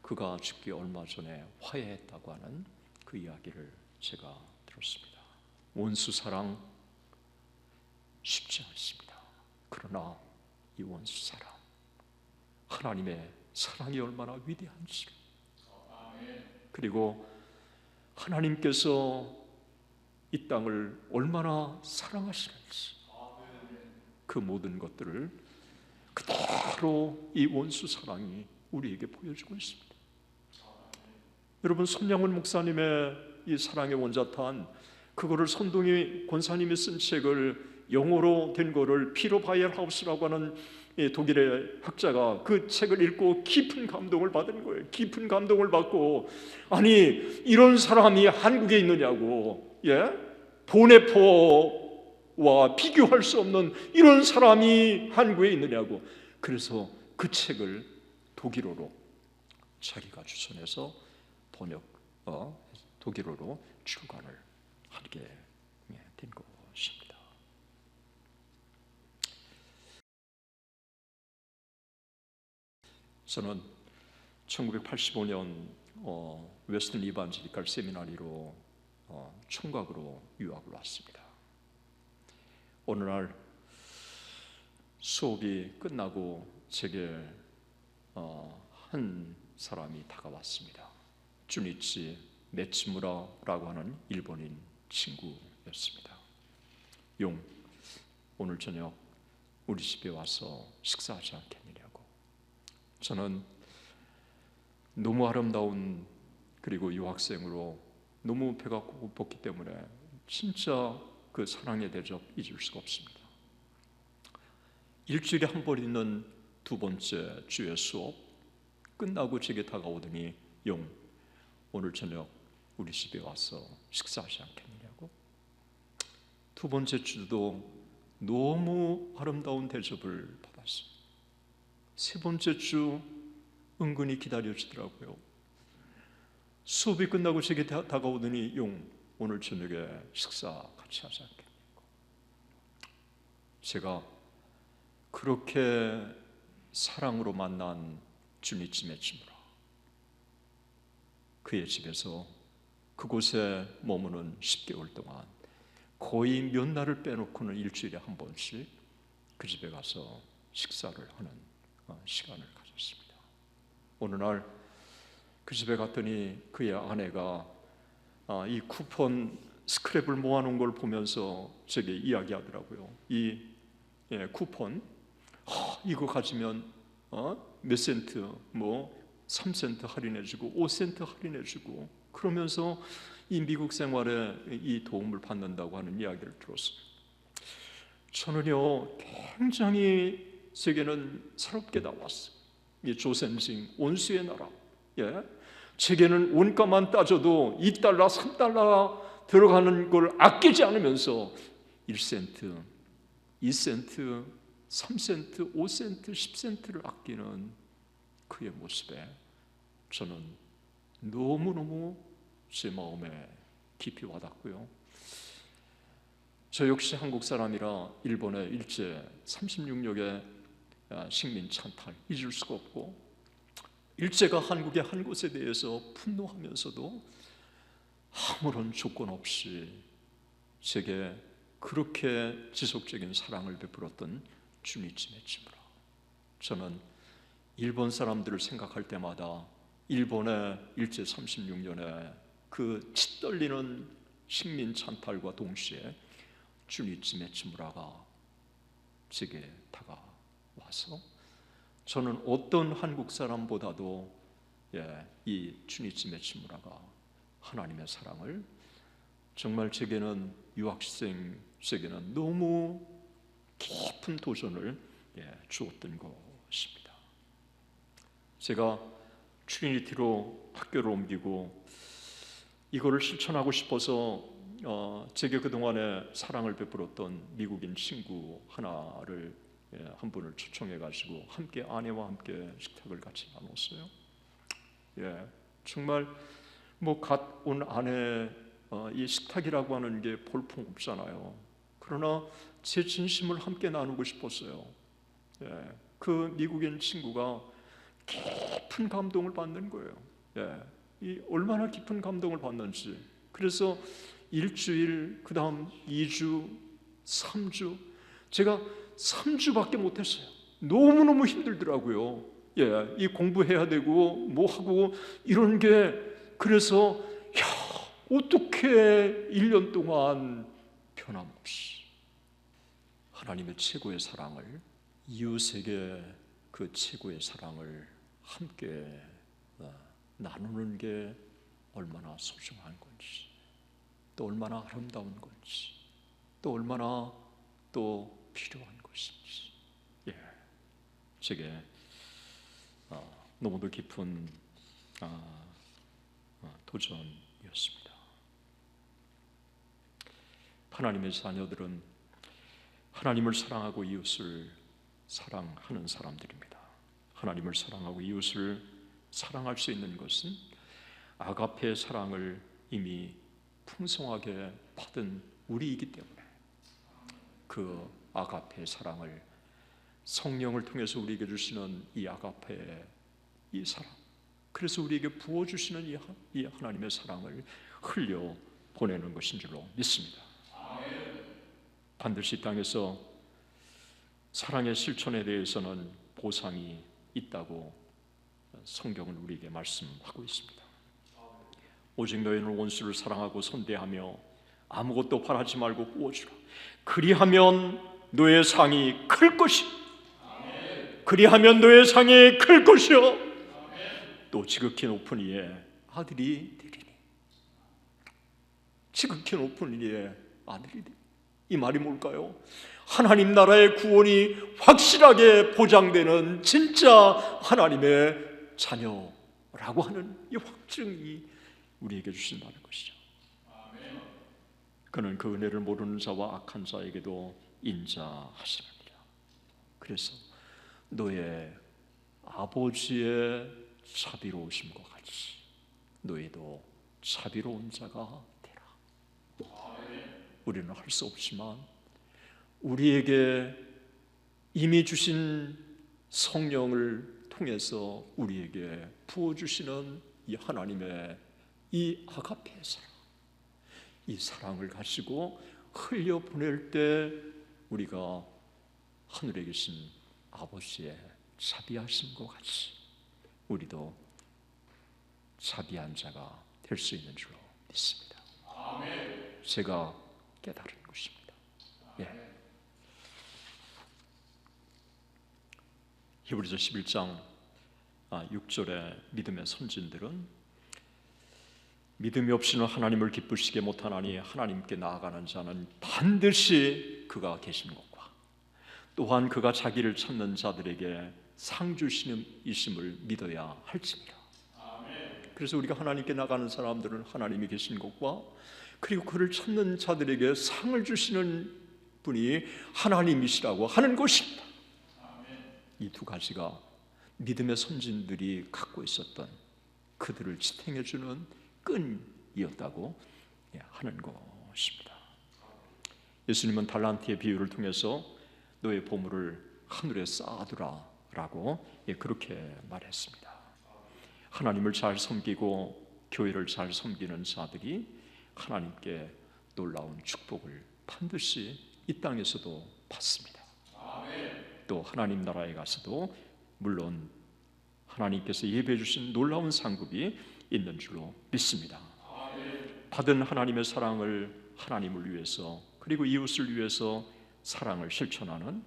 그가 죽기 얼마 전에 화해했다고 하는 그 이야기를 제가 들었습니다. 원수 사랑 쉽지 않습니다. 그러나 이 원수 사랑, 하나님의 사랑이 얼마나 위대한지, 그리고 하나님께서 이 땅을 얼마나 사랑하시는지, 그 모든 것들을 그대로 이 원수 사랑이 우리에게 보여주고 있습니다. 여러분, 손양훈 목사님의 이 사랑의 원자탄, 그거를 손동희 권사님이 쓴 책을 영어로 된 거를 피로 바이엘하우스라고 하는 독일의 학자가 그 책을 읽고 깊은 감동을 받은 거예요. 깊은 감동을 받고, 아니 이런 사람이 한국에 있느냐고, 보네포와 비교할 수 없는 이런 사람이 한국에 있느냐고. 그래서 그 책을 독일어로 자기가 주선해서 번역, 독일어로 출간을 하게 된 것입니다. 저는 1985년 웨스턴 이반지리칼 세미나리로 총각으로 유학을 왔습니다. 어느 날 수업이 끝나고 제게 한 사람이 다가왔습니다. 주니치 메츠무라라고 하는 일본인 친구였습니다. 용, 오늘 저녁 우리 집에 와서 식사하지 않겠느냐고. 저는 너무 아름다운, 그리고 유학생으로 너무 배가 고팠기 때문에 진짜 그 사랑의 대접 잊을 수가 없습니다. 일주일에 한 번 있는 두 번째 주의 수업 끝나고 제게 다가오더니, 용, 오늘 저녁 우리 집에 와서 식사하지 않겠느냐고. 두 번째 주도 너무 아름다운 대접을 받았어요. 세 번째 주 은근히 기다려주더라고요. 수업이 끝나고 제게 다가오더니, 용, 오늘 저녁에 식사 같이 하지 않겠냐고. 제가 그렇게 사랑으로 만난 주니치 메츠무라, 그의 집에서 그곳에 머무는 10개월 동안 거의 몇 날을 빼놓고는 일주일에 한 번씩 그 집에 가서 식사를 하는 시간을 가졌습니다. 어느 날 그 집에 갔더니 그의 아내가 이 쿠폰 스크랩을 모아놓은 걸 보면서 제게 이야기하더라고요. 이 쿠폰, 이거 가지면 몇 센트, 뭐 3센트 할인해주고 5센트 할인해주고, 그러면서 이 미국 생활에 이 도움을 받는다고 하는 이야기를 들었어요. 저는요 굉장히 제게는 새롭게 나왔어요. 이 조센징, 온수의 나라, 제게는 원가만 따져도 2달러, 3달러 들어가는 걸 아끼지 않으면서 1센트, 2센트, 3센트, 5센트, 10센트를 아끼는 그의 모습에 저는 너무너무 제 마음에 깊이 와닿고요. 저 역시 한국 사람이라 일본의 일제 36력의 식민 찬탈 잊을 수가 없고, 일제가 한국의 한 곳에 대해서 분노하면서도 아무런 조건 없이 제게 그렇게 지속적인 사랑을 베풀었던 주니치 메츠무라. 저는 일본 사람들을 생각할 때마다 일본의 일제 36년에 그 치떨리는 식민 찬탈과 동시에 주니치 메츠무라가 제게 다가와서 저는 어떤 한국 사람보다도 이 주니치 메츠무라가 하나님의 사랑을 정말 제게는 유학생에게는 너무 깊은 도전을 주었던 것입니다. 제가 트리니티로 학교를 옮기고 이거를 실천하고 싶어서 제게 그동안에 사랑을 베풀었던 미국인 친구 하나를 한 분을 초청해가지고 함께 아내와 함께 식탁을 같이 나눴어요. 정말 뭐 갓 온 아내 이 식탁이라고 하는 게 볼품 없잖아요. 그러나 제 진심을 함께 나누고 싶었어요. 그 미국인 친구가 깊은 감동을 받는 거예요. 이 얼마나 깊은 감동을 받는지. 그래서 일주일, 그 다음 2주, 3주, 제가 3주밖에 못했어요. 너무너무 힘들더라고요. 예, 이 공부해야 되고 뭐 하고 이런 게, 그래서 어떻게 1년 동안 변함없이 하나님의 최고의 사랑을, 이웃에게 그 최고의 사랑을 함께 나누는 게 얼마나 소중한 건지, 또 얼마나 아름다운 건지, 또 얼마나 또 필요한 것인지, 예, 제게 너무도 깊은 도전이었습니다. 하나님의 자녀들은 하나님을 사랑하고 이웃을 사랑하는 사람들입니다. 하나님을 사랑하고 이웃을 사랑할 수 있는 것은 아가페의 사랑을 이미 풍성하게 받은 우리이기 때문에, 그 아가페의 사랑을, 성령을 통해서 우리에게 주시는 이 아가페의 이 사랑, 그래서 우리에게 부어주시는 이 하나님의 사랑을 흘려 보내는 것인 줄로 믿습니다. 반드시 이 땅에서 사랑의 실천에 대해서는 보상이 있다고 성경은 우리에게 말씀하고 있습니다. 오직 너희는 원수를 사랑하고 선대하며 아무것도 바라지 말고 구워주라. 그리하면 너의 상이 클 것이, 그리하면 너의 상이 클 것이요 또 지극히 높은 이의 아들이 되리니. 지극히 높은 이의 아들이 되리니. 이 말이 뭘까요? 하나님 나라의 구원이 확실하게 보장되는 진짜 하나님의 자녀라고 하는 이 확증이 우리에게 주신다는 것이죠. 그는 그 은혜를 모르는 자와 악한 자에게도 인자하시느니라. 그래서 너의 아버지의 자비로우심과 같이 너희도 자비로운 자가 되라. 우리는 할 수 없지만 우리에게 이미 주신 성령을 통해서 우리에게 부어주시는 이 하나님의 이 아가페의 사랑, 이 사랑을 가지고 흘려보낼 때 우리가 하늘에 계신 아버지의 자비하심과 같이 우리도 자비한 자가 될 수 있는 줄로 믿습니다. 제가 깨달은 것입니다. 예. 히브리서 11장 6절의 믿음의 선진들은 믿음이 없이는 하나님을 기쁘시게 못하나니 하나님께 나아가는 자는 반드시 그가 계신 것과 또한 그가 자기를 찾는 자들에게 상 주시는 이심을 믿어야 할지니라. 그래서 우리가 하나님께 나가는 사람들은 하나님이 계신 것과 그리고 그를 찾는 자들에게 상을 주시는 분이 하나님이시라고 하는 것입니다. 이 두 가지가 믿음의 선진들이 갖고 있었던 그들을 지탱해 주는 끈이었다고 하는 것입니다. 예수님은 달란트의 비유를 통해서 너의 보물을 하늘에 쌓아두라 라고 그렇게 말했습니다. 하나님을 잘 섬기고 교회를 잘 섬기는 자들이 하나님께 놀라운 축복을 반드시 이 땅에서도 받습니다. 또 하나님 나라에 가서도 물론 하나님께서 예배해 주신 놀라운 상급이 있는 줄로 믿습니다. 받은 하나님의 사랑을 하나님을 위해서 그리고 이웃을 위해서 사랑을 실천하는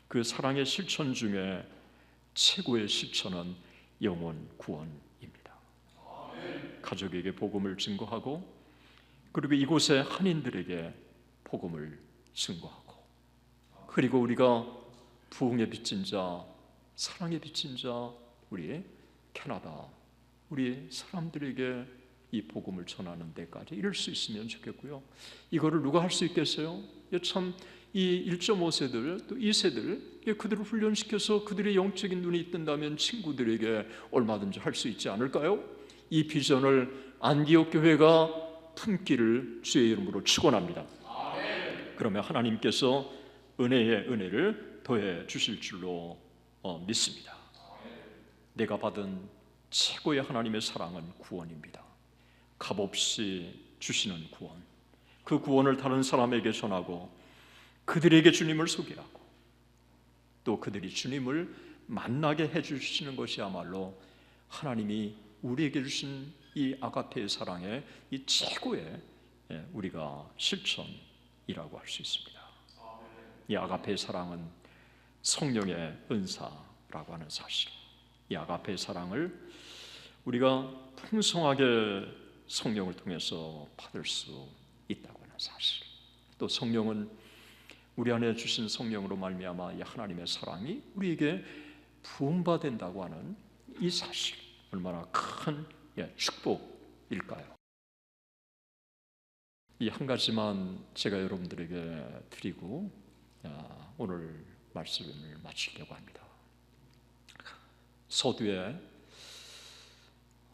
그 사랑의 실천 중에 최고의 실천은 영혼 구원입니다. 가족에게 복음을 증거하고 그리고 이곳의 한인들에게 복음을 증거하고 그리고 우리가 부흥의 빚진 자, 사랑의 빚진 자, 우리 캐나다, 우리 사람들에게 이 복음을 전하는 데까지 이룰 수 있으면 좋겠고요. 이거를 누가 할 수 있겠어요? 참 이 1.5세들 또 2세들 그들을 훈련시켜서 그들의 영적인 눈이 뜬다면 친구들에게 얼마든지 할 수 있지 않을까요? 이 비전을 안디옥 교회가 품기를 주의 이름으로 축원합니다. 그러면 하나님께서 은혜의 은혜를 더해 주실 줄로 믿습니다. 내가 받은 최고의 하나님의 사랑은 구원입니다. 값없이 주시는 구원, 그 구원을 다른 사람에게 전하고 그들에게 주님을 소개하고 또 그들이 주님을 만나게 해주시는 것이야말로 하나님이 우리에게 주신 이 아가페의 사랑의 이 최고의 우리가 실천이라고 할 수 있습니다. 이 아가페의 사랑은 성령의 은사라고 하는 사실, 이 아가페의 사랑을 우리가 풍성하게 성령을 통해서 받을 수 있다고 하는 사실, 또 성령은 우리 안에 주신 성령으로 말미암아 이 하나님의 사랑이 우리에게 부음받는다고 하는 이 사실, 얼마나 큰 축복일까요? 이 한 가지만 제가 여러분들에게 드리고 오늘 말씀을 마치려고 합니다. 서두에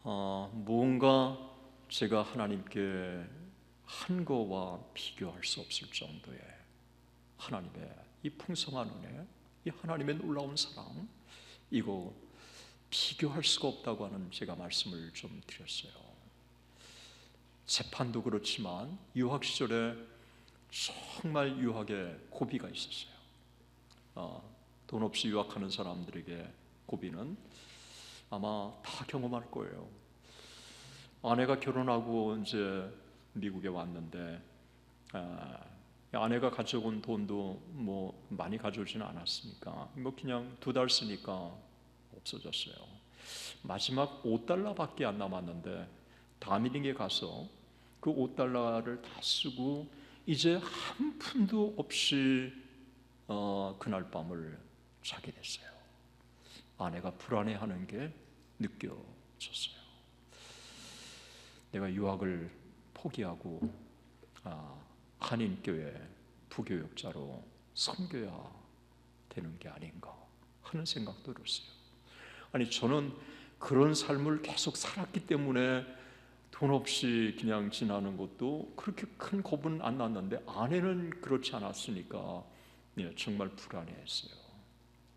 무언가 제가 하나님께 한 거와 비교할 수 없을 정도의 하나님의 이 풍성한 은혜, 이 하나님의 놀라운 사랑, 이거 비교할 수가 없다고 하는 제가 말씀을 좀 드렸어요. 재판도 그렇지만 유학 시절에 정말 유학에 고비가 있었어요. 돈 없이 유학하는 사람들에게 고비는 아마 다 경험할 거예요. 아내가 결혼하고 이제 미국에 왔는데 아내가 가져온 돈도 뭐 많이 가져오지는 않았으니까 뭐 그냥 2달 쓰니까 없어졌어요. 마지막 $5밖에 안 남았는데 다미링에 가서 그 $5를 다 쓰고 이제 한 푼도 없이 그날 밤을 자게 됐어요. 아내가 불안해하는 게 느껴졌어요. 내가 유학을 포기하고 한인교회 부교육자로 섬겨야 되는 게 아닌가 하는 생각도 들었어요. 아니, 저는 그런 삶을 계속 살았기 때문에 돈 없이 그냥 지나는 것도 그렇게 큰 겁은 안 났는데 아내는 그렇지 않았으니까 정말 불안해했어요.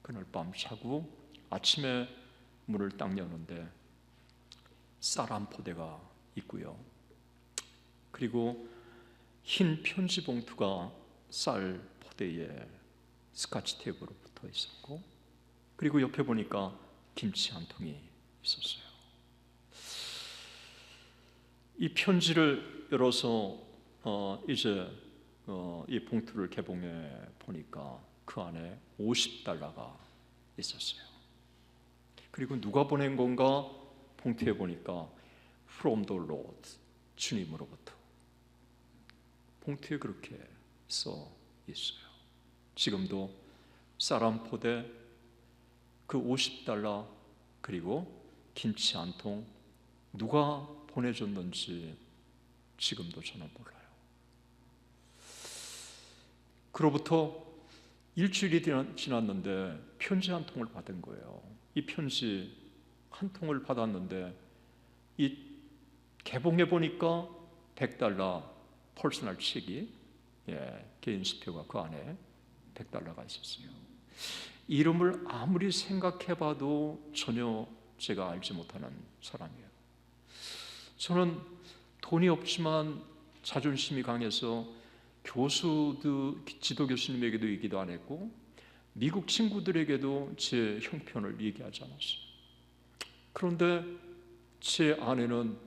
그날 밤 자고 아침에 문을 딱 여는데 쌀 한 포대가 있고요, 그리고 흰 편지 봉투가 쌀 포대에 스카치 테이프로 붙어 있었고, 그리고 옆에 보니까 김치 한 통이 있었어요. 이 편지를 열어서 이제 이 봉투를 개봉해 보니까 그 안에 $50가 있었어요. 그리고 누가 보낸 건가 봉투에 보니까 From the Lord, 주님으로부터. 봉투에 그렇게 써 있어요. 지금도 쌀 한 포대, 그 $50 그리고 김치 한 통, 누가 보내줬는지 지금도 저는 몰라요. 그로부터 일주일이 지났는데 편지 한 통을 받은 거예요. 이 편지 한 통을 받았는데 이 개봉해 보니까 $100 퍼스널 책이, 개인 수표가 그 안에 $100가 있었어요. 이름을 아무리 생각해봐도 전혀 제가 알지 못하는 사람이에요. 저는 돈이 없지만 자존심이 강해서 교수도, 지도 교수님에게도 얘기도 안 했고 미국 친구들에게도 제 형편을 얘기하지 않았어요. 그런데 제 아내는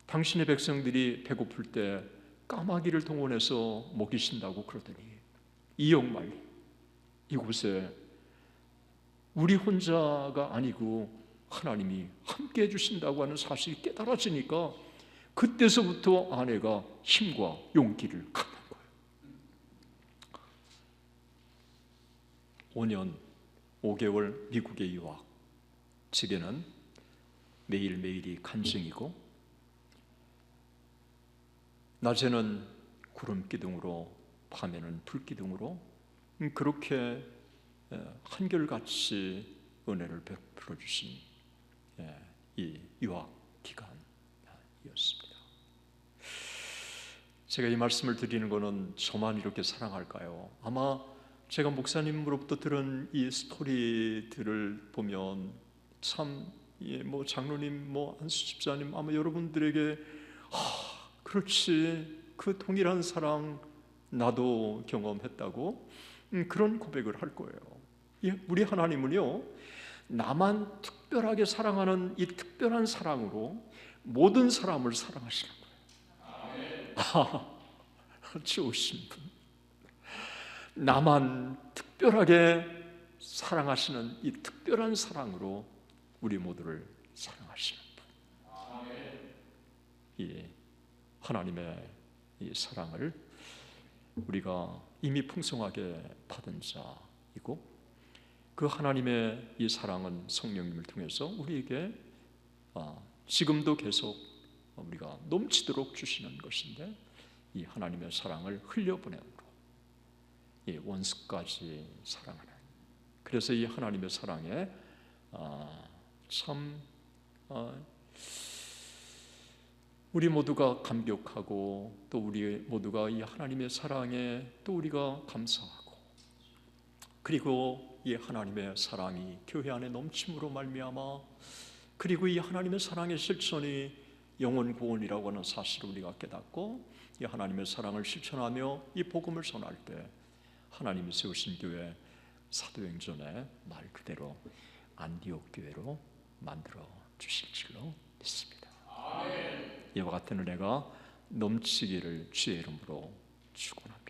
당신의 백성들이 배고플 때 까마귀를 동원해서 먹이신다고 그러더니 이역말 이곳에 우리 혼자가 아니고 하나님이 함께 해주신다고 하는 사실이 깨달아지니까 그때서부터 아내가 힘과 용기를 갖는 거예요. 5년 5개월 미국의 유학, 제게는 매일매일이 간증이고 낮에는 구름기둥으로 밤에는 불기둥으로 그렇게 한결같이 은혜를 베풀어 주신 이 유학 기간이었습니다. 제가 이 말씀을 드리는 것은 저만 이렇게 사랑할까요? 아마 제가 목사님으로부터 들은 이 스토리들을 보면 참 뭐 장로님, 뭐 한수 집사님, 아마 여러분들에게 그렇지, 그 동일한 사랑 나도 경험했다고 그런 고백을 할 거예요. 우리 하나님은요, 나만 특별하게 사랑하는 이 특별한 사랑으로 모든 사람을 사랑하시는 거예요. 좋으신 분. 나만 특별하게 사랑하시는 이 특별한 사랑으로 우리 모두를 사랑하시는 분. 이 하나님의 이 사랑을 우리가 이미 풍성하게 받은 자이고, 그 하나님의 이 사랑은 성령님을 통해서 우리에게 지금도 계속 우리가 넘치도록 주시는 것인데, 이 하나님의 사랑을 흘려보냄으로 이 원수까지 사랑하는, 그래서 이 하나님의 사랑에 참 우리 모두가 감격하고, 또 우리 모두가 이 하나님의 사랑에 또 우리가 감사하고, 그리고 이 하나님의 사랑이 교회 안에 넘침으로 말미암아, 그리고 이 하나님의 사랑의 실천이 영혼 구원이라고 하는 사실을 우리가 깨닫고, 이 하나님의 사랑을 실천하며 이 복음을 전할 때 하나님이 세우신 교회, 사도행전의 말 그대로 안디옥 교회로 만들어 주실 줄로 믿습니다. 이와 같은 은혜가 넘치기를 주의 이름으로 축원합니다.